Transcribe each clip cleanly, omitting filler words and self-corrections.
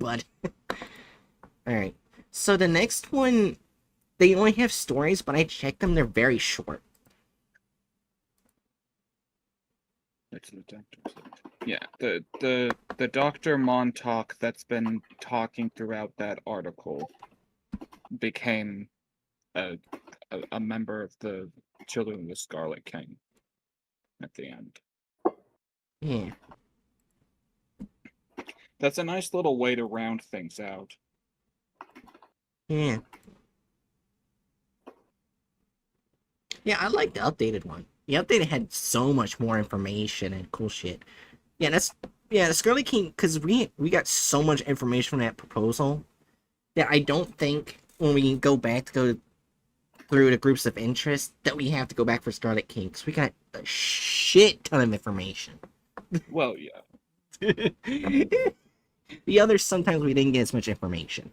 bud. Alright. So the next one, they only have stories, but I checked them, they're very short. It's the doctor's. Yeah, the Dr. Montauk that's been talking throughout that article became a member of the Children of the Scarlet King at the end. Yeah. That's a nice little way to round things out. Yeah. Yeah, I like the updated one. The updated had so much more information and cool shit. Yeah, the Scarlet King, because we got so much information from that proposal that I don't think when we go back to go through the groups of interest that we have to go back for Scarlet King, because we got a shit ton of information. Well, yeah. The others, sometimes we didn't get as much information.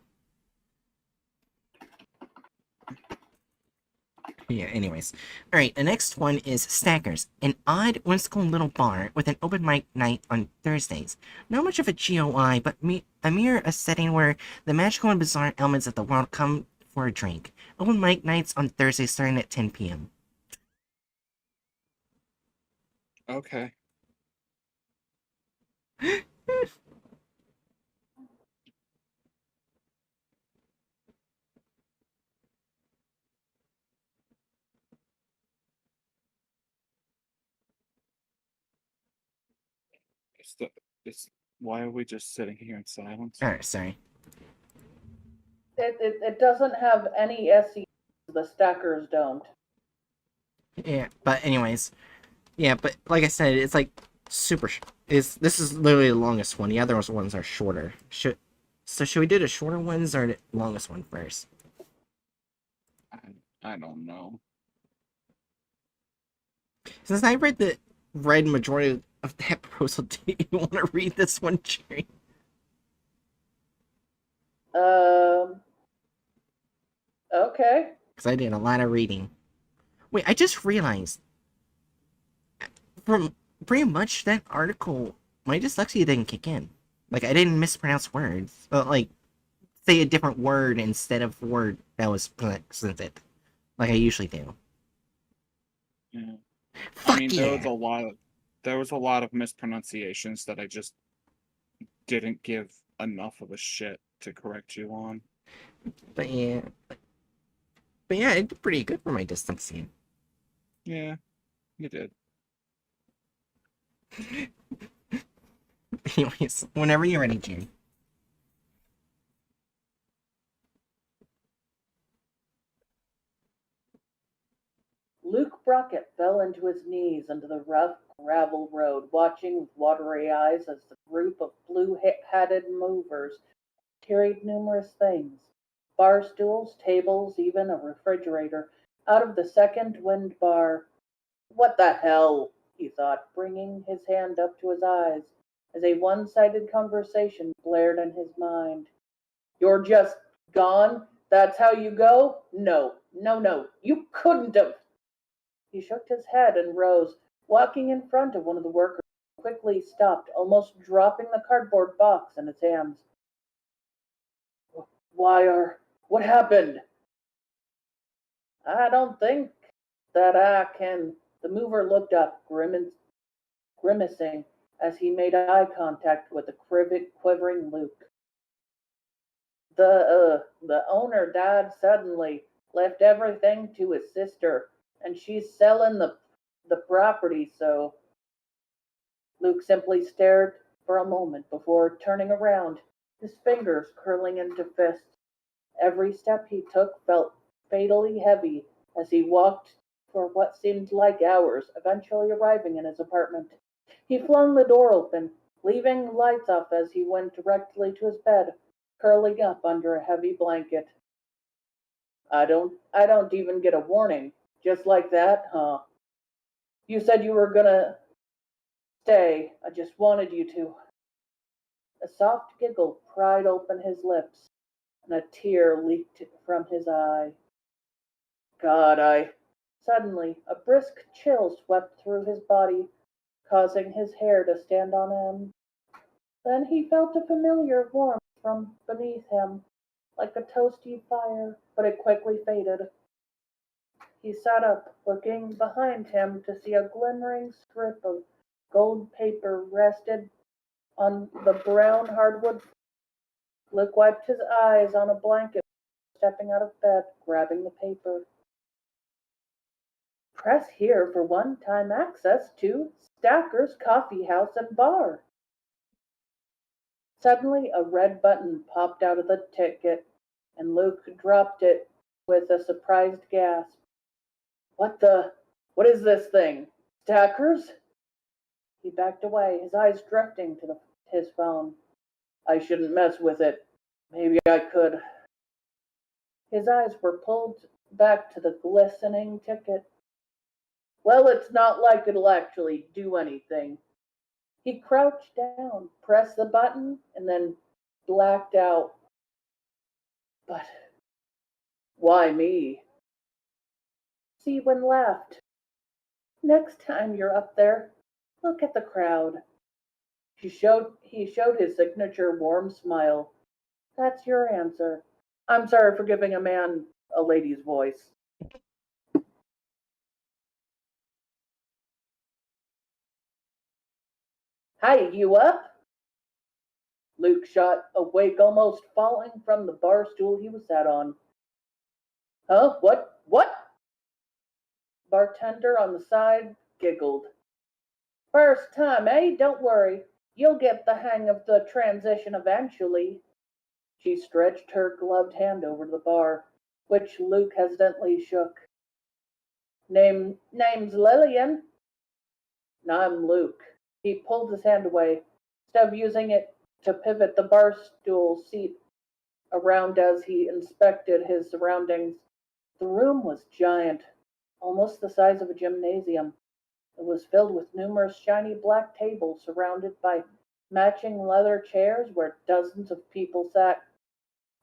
Yeah, anyways. Alright, the next one is Stackers, an odd, whimsical little bar with an open mic night on Thursdays. Not much of a GOI, but a mere setting where the magical and bizarre elements of the world come for a drink. Open mic nights on Thursdays starting at 10 p.m. Okay. Why are we just sitting here in silence? Alright, sorry. It doesn't have any SCPs. The Stackers don't. Yeah, but anyways. Yeah, but like I said, it's like super... This is literally the longest one. The other ones are shorter. Should we do the shorter ones or the longest one first? I don't know. Since I read majority of that proposal, do you want to read this one, Jerry? Okay. Because I did a lot of reading. Wait, I just realized, from pretty much that article, my dyslexia didn't kick in. Like, I didn't mispronounce words. But, like, say a different word instead of word that was presented. Like I usually do. Yeah. Fuck I mean, yeah. there was a lot of mispronunciations that I just didn't give enough of a shit to correct you on. But yeah, I did pretty good for my dyslexia. Yeah, you did. Anyways, whenever you're ready, Jerry. Luke Brockett fell into his knees into the rough gravel road, watching with watery eyes as the group of blue-hatted movers carried numerous things, bar stools, tables, even a refrigerator, out of the second wind bar. What the hell? He thought, bringing his hand up to his eyes as a one-sided conversation blared in his mind. You're just gone? That's how you go? No, no, no, you couldn't have. He shook his head and rose, walking in front of one of the workers, who quickly stopped, almost dropping the cardboard box in his hands. What happened? I don't think that I can. The mover looked up, grimacing as he made eye contact with the quivering Luke. The owner died suddenly, left everything to his sister, and she's selling the property, so. Luke simply stared for a moment before turning around, his fingers curling into fists. Every step he took felt fatally heavy as he walked for what seemed like hours, eventually arriving in his apartment. He flung the door open, leaving lights off as he went directly to his bed, curling up under a heavy blanket. I don't even get a warning. Just like that, huh? You said you were gonna stay. I just wanted you to. A soft giggle pried open his lips, and a tear leaked from his eye. God, Suddenly, a brisk chill swept through his body, causing his hair to stand on end. Then he felt a familiar warmth from beneath him, like a toasty fire, but it quickly faded. He sat up, looking behind him to see a glimmering strip of gold paper rested on the brown hardwood. Luke wiped his eyes on a blanket, stepping out of bed, grabbing the paper. Press here for one-time access to Stacker's Coffee House and Bar. Suddenly, a red button popped out of the ticket, and Luke dropped it with a surprised gasp. What is this thing? Stackers? He backed away, his eyes drifting to his phone. I shouldn't mess with it. Maybe I could. His eyes were pulled back to the glistening ticket. Well, it's not like it'll actually do anything. He crouched down, pressed the button, and then blacked out. But why me? Seawan laughed. Next time you're up there, look at the crowd. He showed his signature warm smile. That's your answer. I'm sorry for giving a man a lady's voice. Hey, you up? Luke shot awake, almost falling from the bar stool he was sat on. Huh? What? Bartender on the side giggled. First time, eh? Don't worry. You'll get the hang of the transition eventually. She stretched her gloved hand over the bar, which Luke hesitantly shook. Name's Lillian. I'm Luke. He pulled his hand away, instead of using it to pivot the bar stool seat around as he inspected his surroundings. The room was giant, almost the size of a gymnasium. It was filled with numerous shiny black tables surrounded by matching leather chairs where dozens of people sat.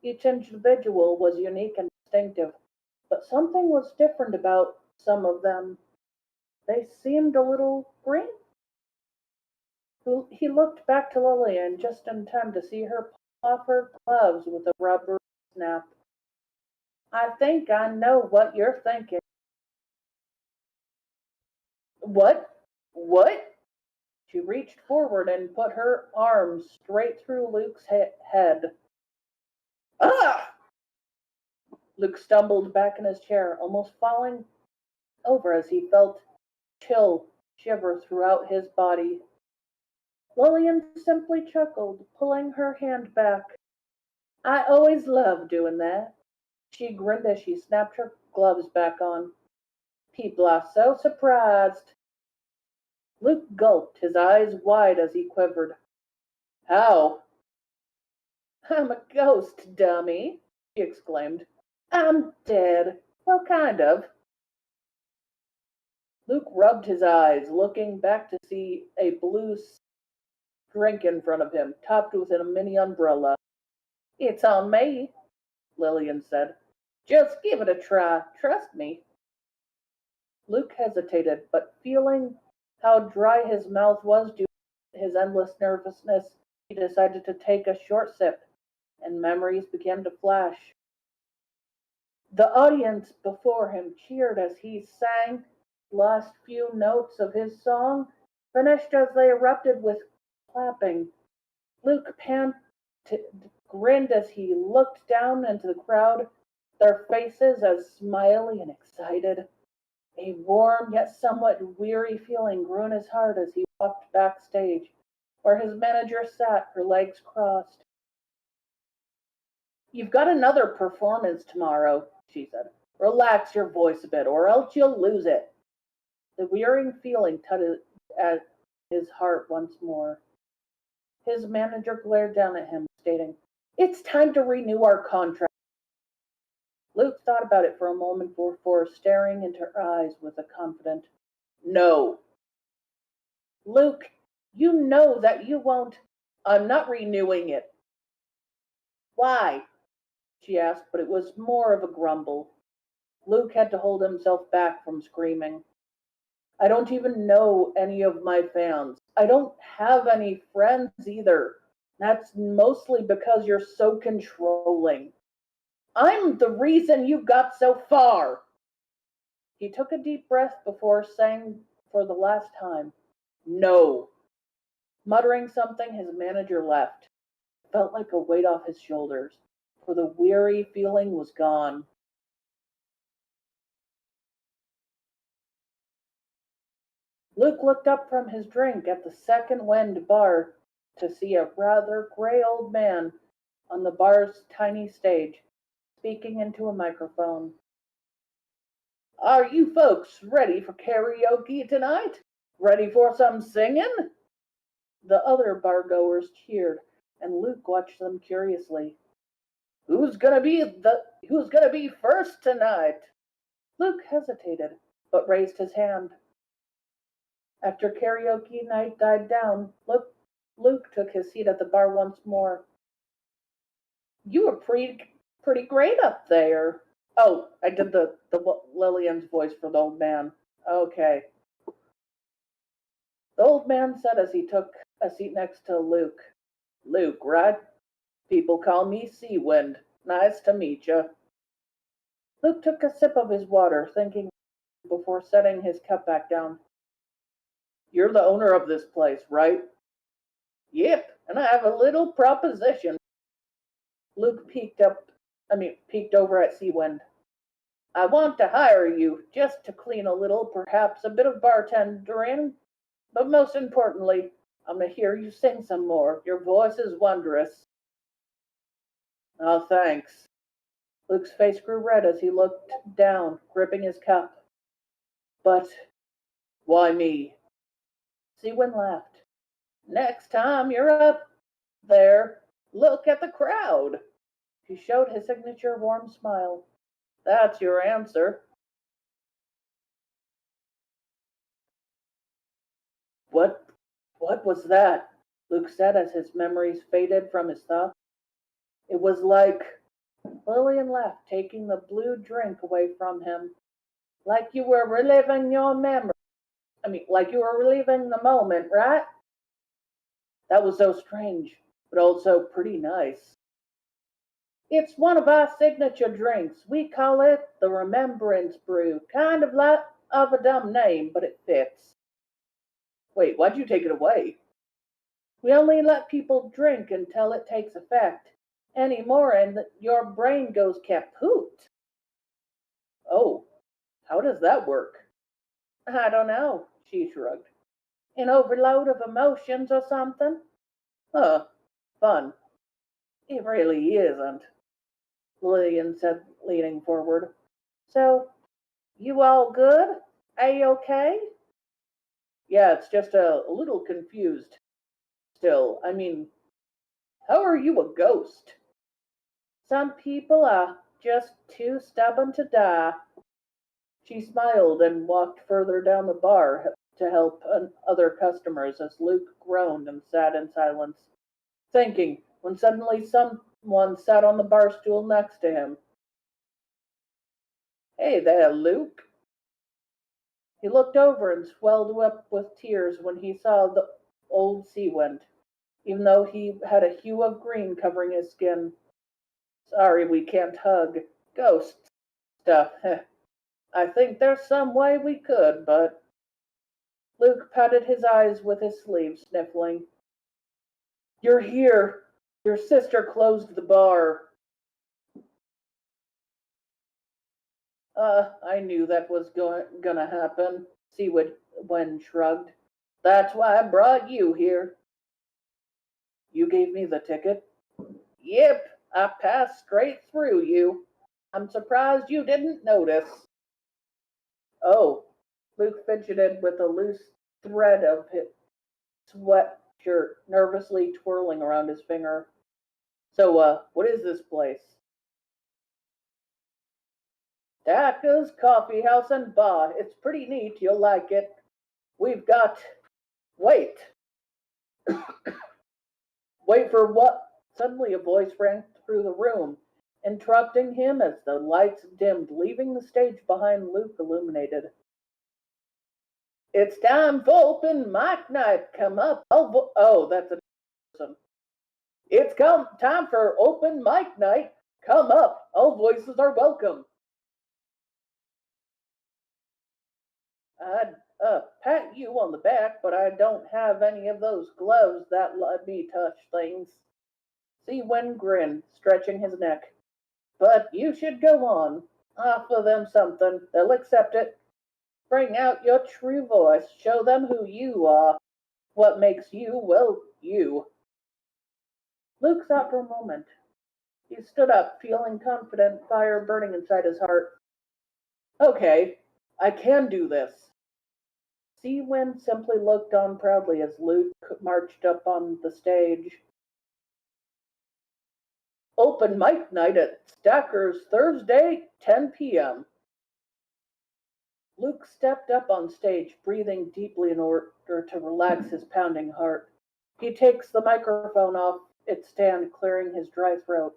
Each individual was unique and distinctive, but something was different about some of them. They seemed a little green. He looked back to Lillian just in time to see her pull off her gloves with a rubber snap. I think I know what you're thinking. What? She reached forward and put her arm straight through Luke's head. Ah! Luke stumbled back in his chair, almost falling over as he felt chill shiver throughout his body. Lillian simply chuckled, pulling her hand back. I always love doing that. She grinned as she snapped her gloves back on. People are so surprised. Luke gulped, his eyes wide as he quivered. How? I'm a ghost, dummy, she exclaimed. I'm dead. Well, kind of. Luke rubbed his eyes, looking back to see a blue drink in front of him, topped with a mini umbrella. It's on me, Lillian said. Just give it a try. Trust me. Luke hesitated, but feeling how dry his mouth was due to his endless nervousness, he decided to take a short sip, and memories began to flash. The audience before him cheered as he sang the last few notes of his song, finished as they erupted with clapping. Luke grinned as he looked down into the crowd, their faces as smiley and excited. A warm yet somewhat weary feeling grew in his heart as he walked backstage, where his manager sat, her legs crossed. You've got another performance tomorrow, she said. Relax your voice a bit, or else you'll lose it. The wearying feeling tugged at his heart once more. His manager glared down at him, stating, It's time to renew our contract. Luke thought about it for a moment before staring into her eyes with a confident, No. Luke, you know that you won't. I'm not renewing it. Why? She asked, but it was more of a grumble. Luke had to hold himself back from screaming. I don't even know any of my fans. I don't have any friends either. That's mostly because you're so controlling. I'm the reason you got so far. He took a deep breath before saying for the last time, no. Muttering something, his manager left. It felt like a weight off his shoulders, for the weary feeling was gone. Luke looked up from his drink at the second wind bar to see a rather gray old man on the bar's tiny stage, speaking into a microphone. Are you folks ready for karaoke tonight? Ready for some singing? The other bar-goers cheered, and Luke watched them curiously. Who's gonna be first tonight? Luke hesitated, but raised his hand. After karaoke night died down, Luke took his seat at the bar once more. You were pretty great up there. Oh, I did the Lillian's voice for the old man. Okay. The old man said as he took a seat next to Luke. Luke, right? People call me Seawind. Nice to meet you. Luke took a sip of his water, thinking before setting his cup back down. You're the owner of this place, right? Yep, and I have a little proposition. Luke peeked over at Seawind. I want to hire you just to clean a little, perhaps a bit of bartendering, but most importantly, I'm going to hear you sing some more. Your voice is wondrous. Oh, thanks. Luke's face grew red as he looked down, gripping his cup. But why me? Seawind laughed. Next time you're up there, look at the crowd. He showed his signature warm smile. That's your answer. What was that? Luke said as his memories faded from his thoughts. It was like... Lillian laughed, taking the blue drink away from him. Like you were reliving your memory. Like you were reliving the moment, right? That was so strange, but also pretty nice. It's one of our signature drinks. We call it the Remembrance Brew. Kind of like of a dumb name, but it fits. Wait, why'd you take it away? We only let people drink until it takes effect. Any more and your brain goes kaput. Oh, how does that work? I don't know, she shrugged. An overload of emotions or something? Huh, fun. It really isn't, Lillian said, leaning forward. So, you all good? A-okay? Yeah, it's just a little confused. Still, how are you a ghost? Some people are just too stubborn to die. She smiled and walked further down the bar to help other customers as Luke groaned and sat in silence, thinking when suddenly someone sat on the bar stool next to him. Hey there, Luke. He looked over and swelled up with tears when he saw the old Seawind, even though he had a hue of green covering his skin. Sorry we can't hug. Ghost stuff. I think there's some way we could, but... Luke patted his eyes with his sleeve, sniffling. You're here. Your sister closed the bar. I knew that was gonna happen, Seawind shrugged. That's why I brought you here. You gave me the ticket? Yep, I passed straight through you. I'm surprised you didn't notice. Oh, Luke fidgeted with a loose thread of his sweatshirt nervously twirling around his finger. So, what is this place? Dacca's Coffee House and Bar. It's pretty neat. You'll like it. We've got... Wait. Wait for what? Suddenly a voice rang through the room, interrupting him as the lights dimmed, leaving the stage behind Luke illuminated. It's time for open mic night. Come up. Oh, that's a person. It's time for open mic night. Come up, all voices are welcome. I'd pat you on the back, but I don't have any of those gloves that let me touch things. Seawind grinned, stretching his neck. But you should go on. Offer them something. They'll accept it. Bring out your true voice. Show them who you are. What makes you, well, you. Luke thought for a moment. He stood up, feeling confident, fire burning inside his heart. Okay, I can do this. Seawind simply looked on proudly as Luke marched up on the stage. Open mic night at Stacker's Thursday, 10 p.m. Luke stepped up on stage, breathing deeply in order to relax his pounding heart. He takes the microphone off its stand, clearing his dry throat.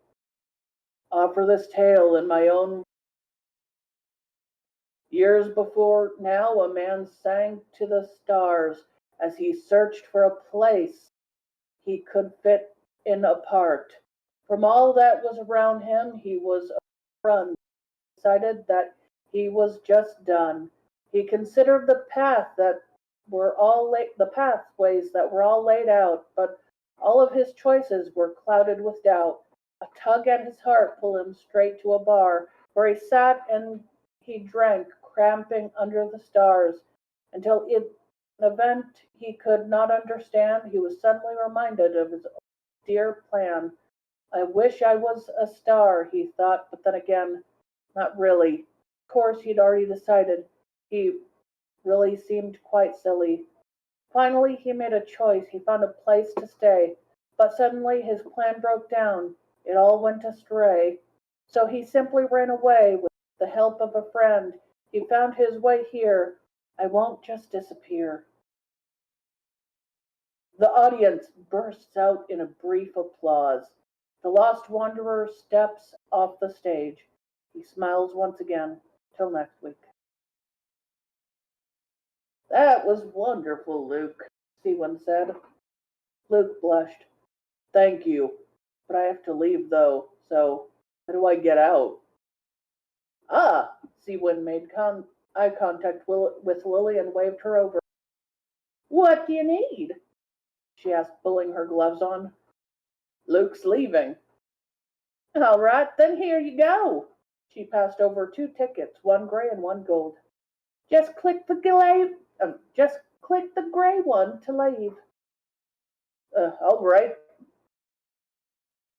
Offer this tale in my own. Years before now, a man sang to the stars as he searched for a place he could fit in apart. From all that was around him, he was overrun, decided that he was just done. He considered the pathways that were all laid out, but all of his choices were clouded with doubt. A tug at his heart pulled him straight to a bar, where he sat and he drank, cramping under the stars, until in an event he could not understand, he was suddenly reminded of his dear plan. I wish I was a star, he thought, but then again, not really. Of course, he'd already decided. He really seemed quite silly. Finally, he made a choice. He found a place to stay, but suddenly his plan broke down. It all went astray. So he simply ran away with the help of a friend. He found his way here. I won't just disappear. The audience bursts out in a brief applause. The lost wanderer steps off the stage. He smiles once again. Till next week. That was wonderful, Luke, Seawind said. Luke blushed. Thank you, but I have to leave, though, so how do I get out? Ah, Seawind made eye contact with Lily and waved her over. What do you need? She asked, pulling her gloves on. Luke's leaving. All right, then here you go. She passed over 2 tickets, one gray and one gold. Just click the gray one to leave. All right.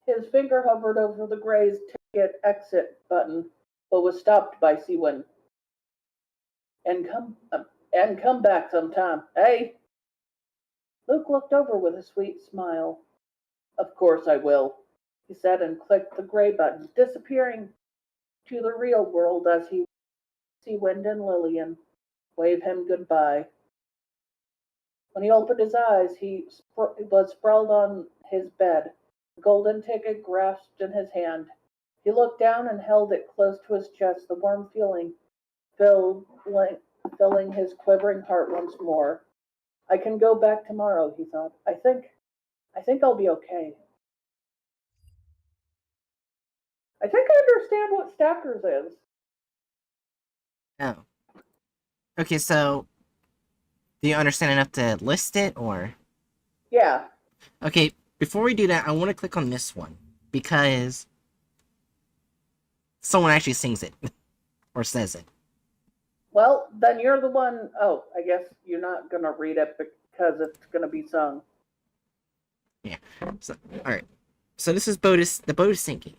His finger hovered over the gray's ticket exit button, but was stopped by Seawind. And come back sometime, eh? Luke looked over with a sweet smile. Of course I will, he said, and clicked the gray button, disappearing to the real world as he Seawind and Lillian wave him goodbye. When he opened his eyes, he was sprawled on his bed, the golden ticket grasped in his hand. He looked down and held it close to his chest, the warm feeling filling his quivering heart once more. I can go back tomorrow, he thought. I think I'll be okay. I think I understand what Stackers is. Oh. Okay, so do you understand enough to list it, or? Yeah. Okay, before we do that, I want to click on this one, because someone actually sings it, or says it. Well, then you're the one. Oh, I guess you're not going to read it because it's going to be sung. Yeah. So, alright. So this is the boat is sinking.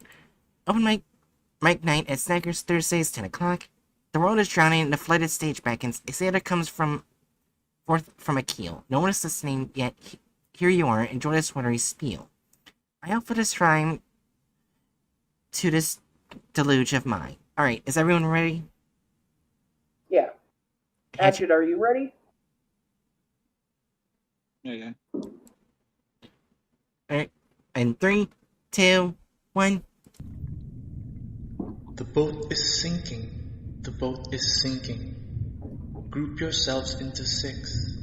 Open mic night at Snackers Thursdays, 10 o'clock. The world is drowning and the flooded stage beckons. A sailor comes forth from a keel. No one is listening, yet here you are. Enjoy this watery spiel. I hope for this rhyme to this deluge of mine. Alright, is everyone ready? Yeah. Hatchet, are you ready? Yeah. Alright. And 3, 2, 1. The boat is sinking. The boat is sinking. Group yourselves into 6,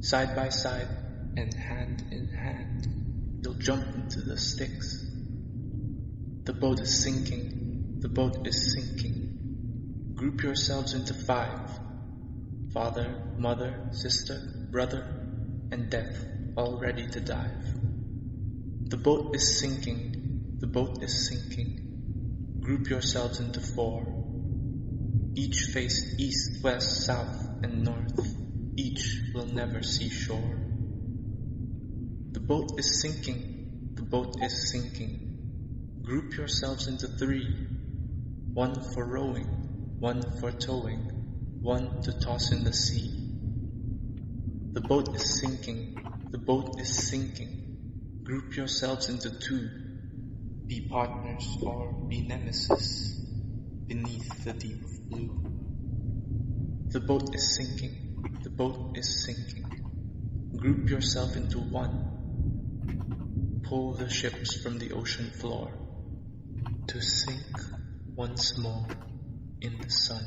side by side and hand in hand. you'll jump into the sticks. The boat is sinking, the boat is sinking. Group yourselves into 5. Father, mother, sister, brother, and death, all ready to dive. The boat is sinking, the boat is sinking. Group yourselves into 4. Each face east, west, south, and north. Each will never see shore. The boat is sinking, the boat is sinking. Group yourselves into 3. 1 for rowing, 1 for towing, 1 to toss in the sea. The boat is sinking, the boat is sinking. Group yourselves into 2. Be partners or be nemesis beneath the deep of blue. The boat is sinking, the boat is sinking. Group yourself into 1. Pull the ships from the ocean floor to sink once more in the sun.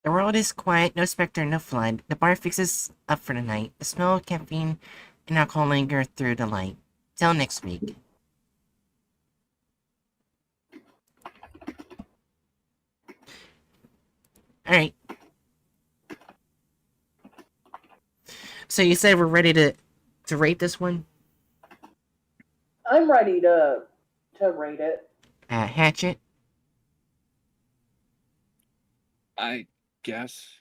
The world is quiet, no specter, no flood. The bar fixes up for the night. The smell of caffeine and alcohol linger through the light. Till next week. Alright. So you said we're ready to rate this one? I'm ready to rate it. Hatchet? I guess.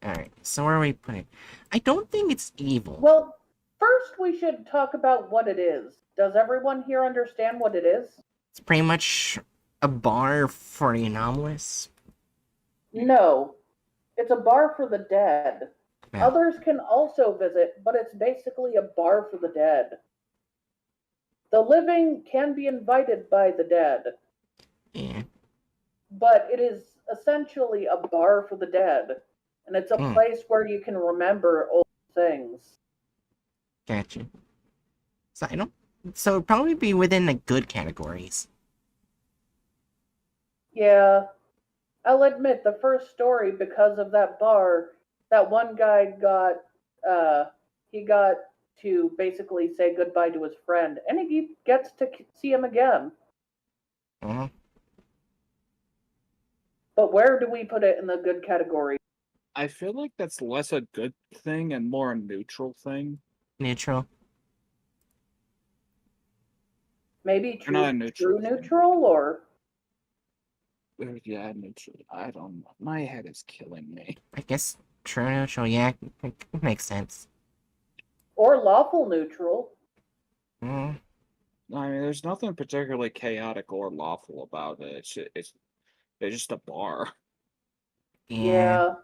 Alright, so where are we putting it? I don't think it's evil. Well, first we should talk about what it is. Does everyone here understand what it is? It's pretty much a bar for the anomalous. No. It's a bar for the dead. Yeah. Others can also visit, but it's basically a bar for the dead. The living can be invited by the dead, Yeah. but it is essentially a bar for the dead. And it's a place where you can remember old things. Gotcha. So I don't. So it'd probably be within the good categories. Yeah. I'll admit, the first story, because of that bar, that one guy got to basically say goodbye to his friend, and he gets to see him again. Uh-huh. But where do we put it in the good category? I feel like that's less a good thing and more a neutral thing. Neutral. Maybe Or not a true neutral thing. neutral, or Yeah, neutral. I don't know. My head is killing me. I guess true neutral. Yeah, it makes sense. or lawful neutral. Mm. I mean, there's nothing particularly chaotic or lawful about it. It's just a bar. Yeah.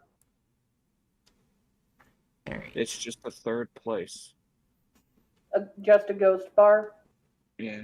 Alright. It's just a third place. Just a ghost bar. Yeah.